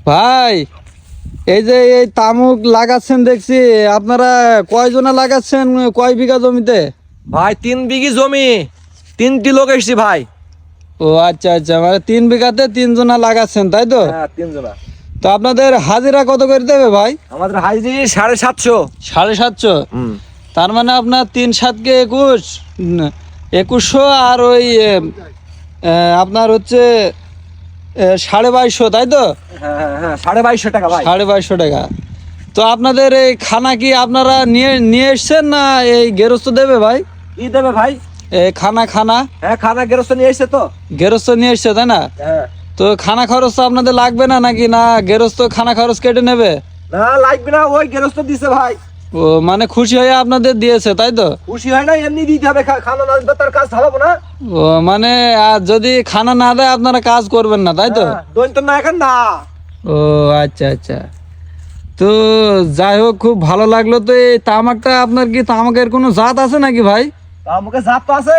ভাই এই যে এই তামুক লাগাচ্ছেন দেখছি, আপনারা কয়জনা লাগাচ্ছেন, কয় বিঘা জমিতে? ভাই 3 বিঘি জমি, 3টি লোক এসছি ভাই। ও আচ্ছা আচ্ছা, মানে 3 বিঘাতে 3 জনা লাগাচ্ছেন তাই তো? হ্যাঁ 3 জনা। তো আপনাদের হাজিরা কত করে দেবে ভাই? আমাদের হাজিরি 750। 750? হুম। তার মানে আপনার 3 7 কে 2100 আর ওই আপনার হচ্ছে 2250 তাই তো? হ্যাঁ হ্যাঁ হ্যাঁ 2250 টাকা ভাই। 2250 টাকা। তো আপনাদের এই খানা কি আপনারা নিয়ে নিয়ে এসছেন না এই গেরস্ত দেবে ভাই? কি দেবে ভাই? এই খানা হ্যাঁ খানা গেরস্ত নিয়ে এসছে তো। গেরস্ত নিয়ে এসছে তাই না? হ্যাঁ। তো খানা খরচ তো আপনাদের লাগবে না নাকি? না গেরস্ত খানা খরচ কেটে নেবে? না লাগবে না, ওই গেরস্ত দিছে ভাই। ও মানে খুশি হয়ে আপনাদের দিয়েছে তাই তো? খুশি হয় না, এমনি দিতে হবে, খানা না দিলে তার কাজ হবে না। ও মানে আর যদি খানা না দেয় আপনারা কাজ করবেন না তাই তো? দৈন্ত না এখন না। ও আচ্ছা আচ্ছা। তো যাই হোক, খুব ভালো লাগলো। তো এই তামাকটা আপনার কি তামাকের কোনো জাত আছে নাকি ভাই? আমাকে জাত তো আছে।